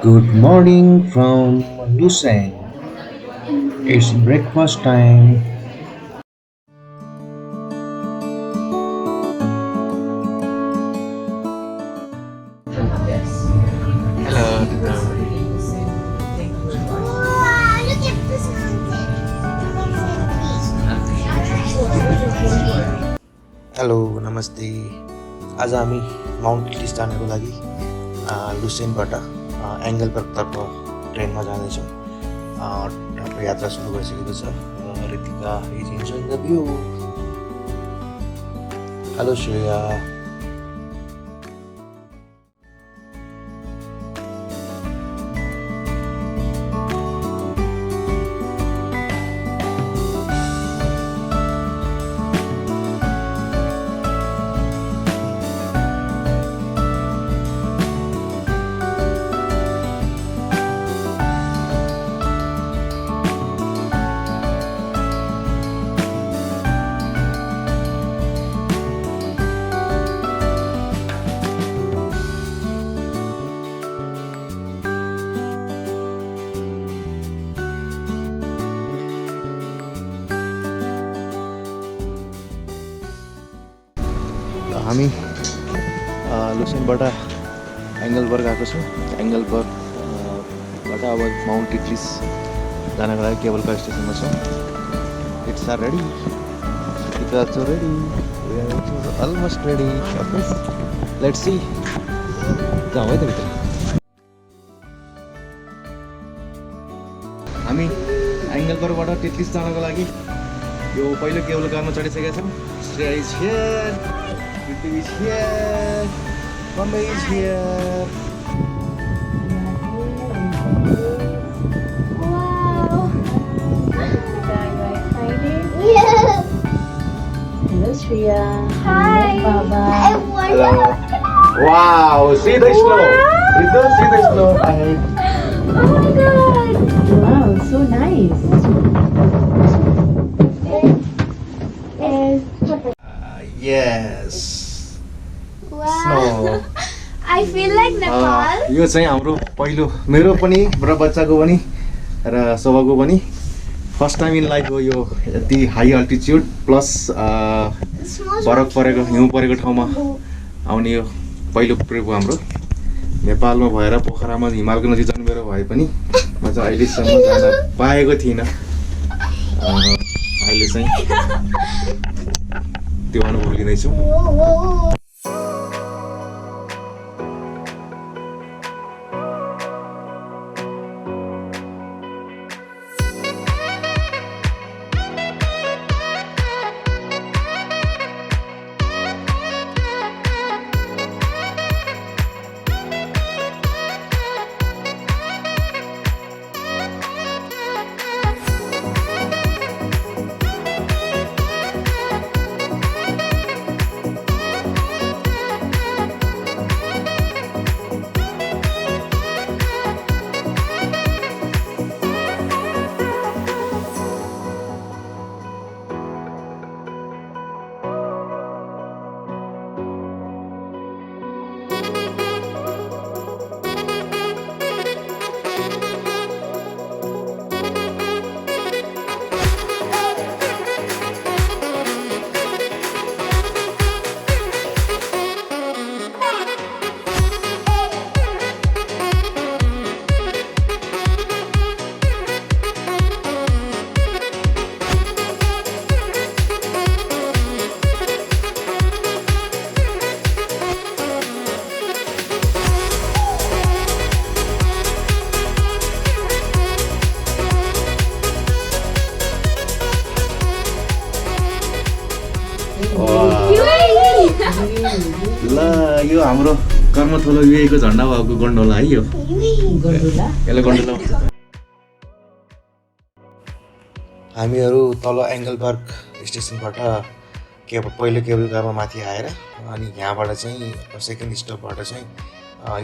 Good morning from Lucerne. It's breakfast time. Hello, Tito. Wow, look at this mountain. Hello नमस्ते आज हामी Mount Titlis जानको लागि लुसेनबाट एङ्गलबर्गतर्फ ट्रेनमा जाँदैछौँ हाम्रो यात्रा सुरु भइसकेको छ Ritika is enjoying the view hello Shreya हामी लुसेनबाट एङ्गलबर्ग आएको छौँ एङ्गलबर्गबाट अब माउन्ट टिटलिस जानको लागि केबल कार स्टेसनमा छौँ it's are ready it's also ready we are almost ready let's see जाउँ है त भित्र हामी एङ्गलबर्गबाट टिटलिस जानको लागि यो पहिलो केबल कारमा चढिसकेका छौँ Shreya is here Ritu is here. Mama is here. Wow. Yeah. Hello, Shreya. Hi. Baba. I wonder. Hello. Wow, see the snow. Ritu, see the snow ahead. Oh my god. Wow, so nice. Yes. Wow. Snow. I feel like Nepal. यो चाहिँ हाम्रो पहिलो मेरो पनि र बच्चाको पनि र शोभाको पनि first time in life हो यो यति high altitude plus बरफ परेको हिउँ परेको ठाउँमा आउने यो पहिलो ट्रिप हो हाम्रो नेपालमा भएर पोखरामा हिमालको नजिक जन्मेर भए पनि म चाहिँ अहिलेसम्म जान पाएको थिइनँ अहिले चाहिँ त्यो अनुभव लिँदैछु Whoa. ल यो हाम्रो कर्मथलो युएको झन्डा भएको गन्डोला है यो Gondola. यसलाई गन्डोला भन्छ हामीहरू तल एङ्गलबर्ग स्टेसनबाट पहिलो केबल कारमा माथि आएर अनि यहाँबाट चाहिँ सेकेन्ड स्टपबाट चाहिँ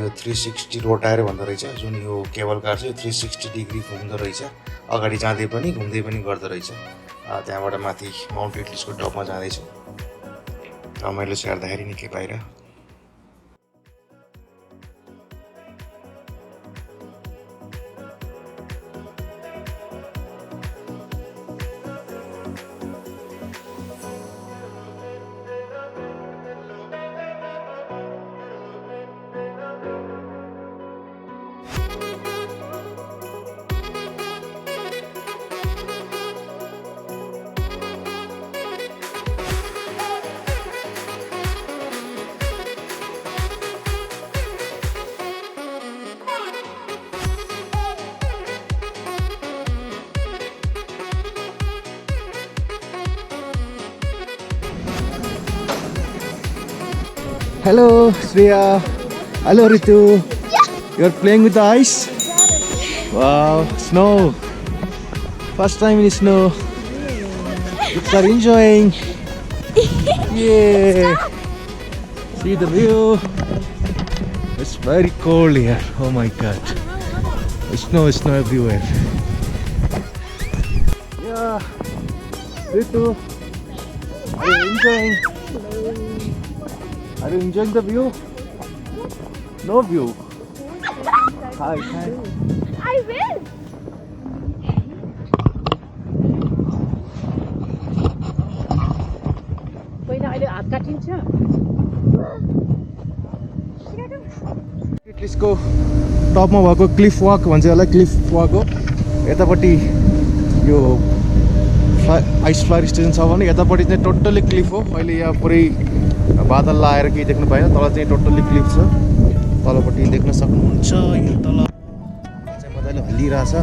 यो 360 रोटाएर भन्दो रहेछ जुन यो केबल कार चाहिँ 360 डिग्री घुम्दो रहेछ अगाडि जाँदै पनि घुम्दै पनि गर्दो रहेछ त्यहाँबाट माथि माउन्ट टिटलिसको टपमा जाँदैछु रमाइलो छ हेर्दाखेरि निकै बाहिर Hello, Shreya. Hello, Ritu. You're playing with the ice? Wow, snow. First time in snow. Kids are enjoying. Yeah. See the view. It's very cold here. Oh my god. Snow everywhere. Yeah. Ritu. Are you enjoying? Are you enjoying the view? No view. Hi. I will. Titlis को टपमा भएको Cliff वाक भन्छ यसलाई Cliff वाक हो यतापट्टि यो ice flyer station छ भने यतापट्टि चाहिँ टोटल्ली क्लिफ हो अहिले यहाँ पुरै बादल लाएर केही देख्नु पाएन तल चाहिँ टोटल्ली क्लिफ छ तलपट्टि देख्न सक्नुहुन्छ यो तल चाहिँ मजाले हल्लिरहेछ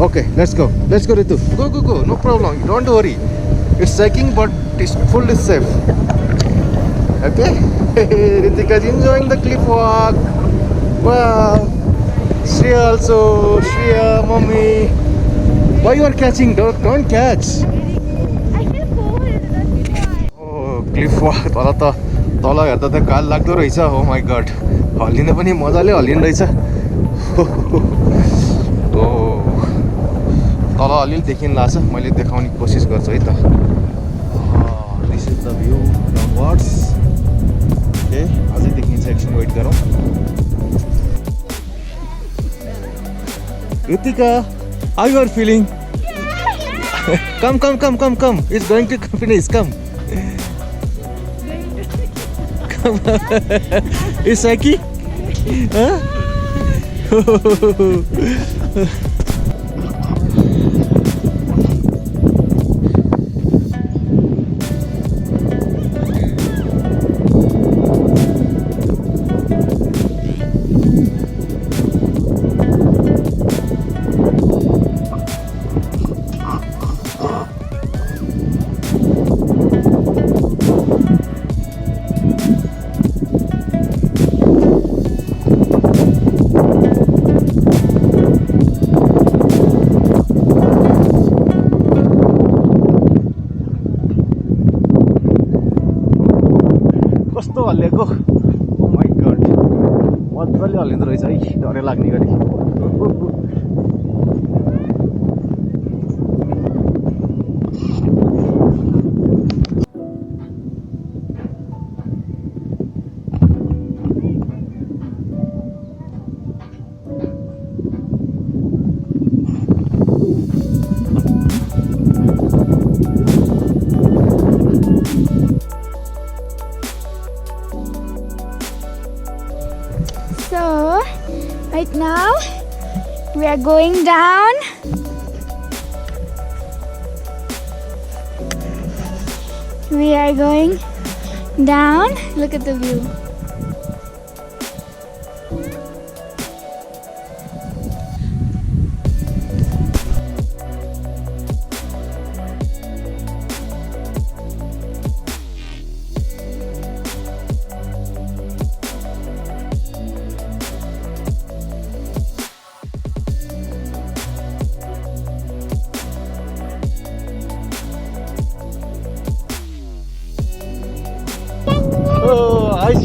okay let's go Ritu go no problem don't worry it's shaking but it's fully safe okay Ritika is enjoying the cliff walk wow Shreya also Shreya mommy why you are catching don't catch I feel cold. That's why. oh cliff walk तल हेर्दा त काल लाग्दो रहेछ oh my god हल्लिन पनि मजाले हल्लिन रहेछ तल अलिअलि देखिन लाग्छ मैले देखाउने कोसिस गर्छु है त this is the view downwards okay अझै देखिन्छ एकछिन वेट गरौँ Ritika, how you are feeling? Come. It's going to finish. Come. Come. It's Saki? Huh? कस्तो हल्लेको ओ माय गॉड मजाले हल्लिँदो रहेछ है डरै लाग्ने गरी So, right now we are going down. We are going down. Look at the view. Oh, ice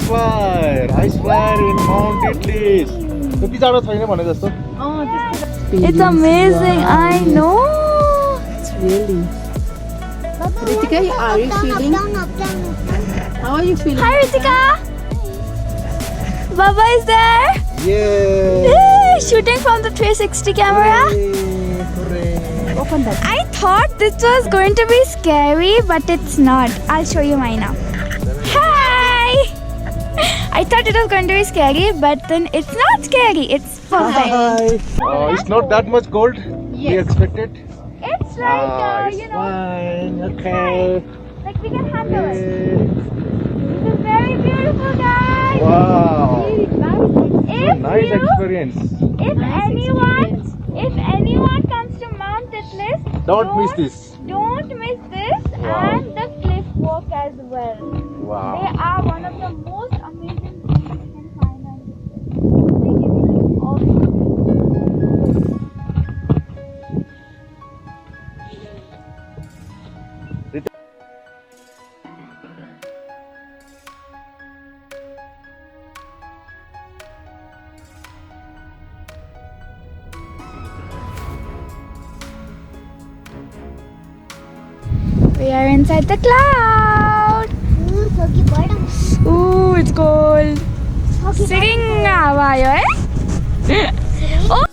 flyer in Mount Titlis. त्यति टाढो छैन भने जस्तो It's amazing. I know. It's really. Ritika, are you feeling? How are you feeling? Hi, Ritika. Baba is there. yeah Yay, shooting from the 360 camera. Hooray. Open that. I thought this was going to be scary, but it's not. I'll show you mine now. Hi! I thought it was going to be scary, but then it's not scary. It's perfect. Hi. It's not that much cold we expected. It's like, It's you know, fine. Okay. like we can handle it. Yay. This is very beautiful, guys. Wow. If Nice you, experience. if anyone comes to Mount Titlis, Don't miss this. Don't miss this Wow. and the cliff walk as well. Wow. They are one of the most amazing We are inside the cloud. Ooh, it's cold. Sitting hawa ayo hai. Oh.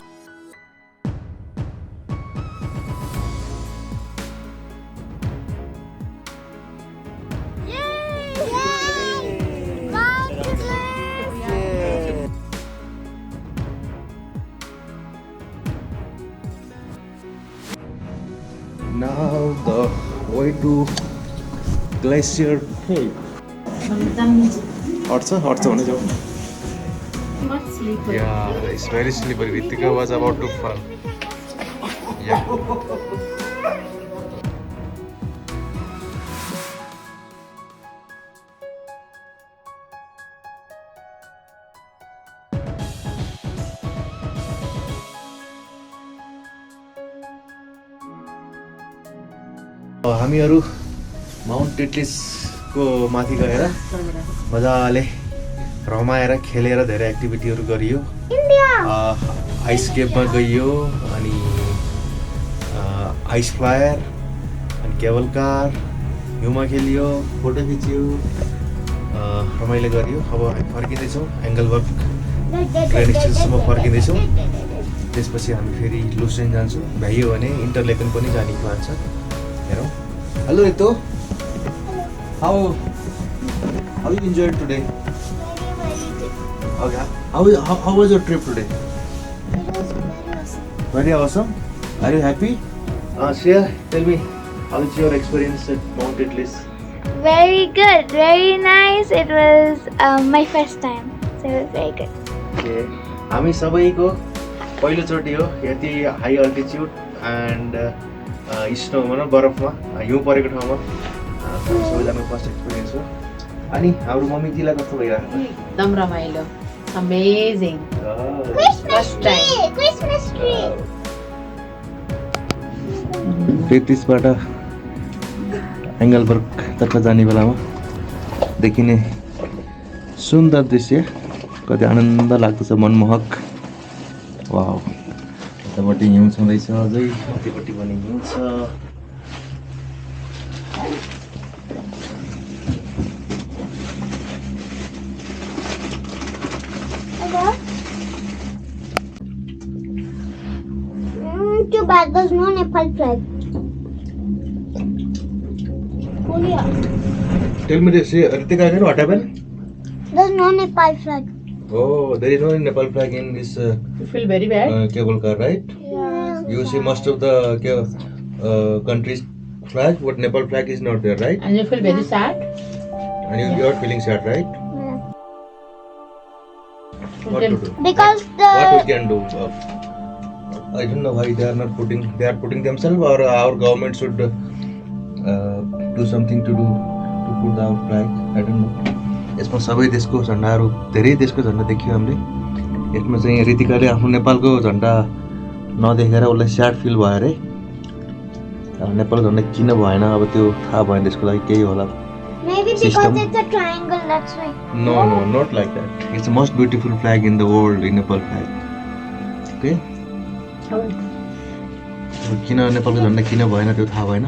Now the way to glacier cave. Hot हुने जाऊ. Not slippery. Yeah, it's very slippery. Ritika was about to fall. Yeah. हामीहरू Mount टिटलिसको माथि गएर मजाले रमाएर खेलेर धेरै एक्टिभिटीहरू गरियो. Ice केभमा गइयो अनि आइस फ्लायर अनि केबल कार हिउँमा खेलियो, फोटो खिच्यो, रमाइलो गरियो. अब हामी फर्किँदैछौँ एङ्गलबर्ग ट्रेन स्टेसनसम्म फर्किँदैछौँ. त्यसपछि हामी फेरि लुसेन जान्छौँ. भ्याइयो भने इन्टरलेकन पनि जाने प्लान छ. हेरौँ. Hello Rito. How you enjoyed today? Okay. How was your trip today? It was very awesome. Very awesome. Are you happy? Shreya, tell me, how is your experience at Mount Titlis? Very good, very nice. It was my first time, so it was very good. Okay. हामी सबैको पहिलोचोटि हो यति high altitude end स्नोमा बरफमा हिउँ परेको ठाउँमा सबैजनाको first experience हो. अनि हाम्रो मम्मीजीलाई कस्तो भइरहेको छ? एकदम रमाइलो. Amazing. Christmas First time. tree, Christmas tree. तेत्तिसबाट एङ्गलबर्गतर्फ जाने बेलामा देखिने सुन्दर दृश्य कति आनन्द लाग्दछ, मनमोहक. वाउ, यतापट्टि हिउँ छँदैछ, अझै यतापट्टि पनि हिउँ छ. Too bad there's no Nepal flag. Korea. Tell me this, Ritika, what happened? There's no Nepal flag. Oh, there is no Nepal flag in this You feel very bad? cable car, right? Yeah. You see most of the country's flag, but Nepal flag is not there, right? And you feel very sad? And you are feeling sad, right? What to do? Because What we the can do? I don't know why they are not putting. They are putting themselves, or our government should do something to put our flag. I don't know. यसमा सबै देशको झन्डाहरू, धेरै देशको झन्डा देखियो हामीले. यसमा चाहिँ रितिकाले आफ्नो नेपालको झन्डा नदेखेर उसलाई स्याड फिल भयो अरे. नेपालको झन्डा किन भएन अब त्यो थाहा भएन, त्यसको लागि केही होला. maybe because system. it's a triangle, that's why. No, not like that. It's the most beautiful flag in the world, in Nepal flag. Okay? किन नेपालको झन्डा किन भएन त्यो थाहा भएन.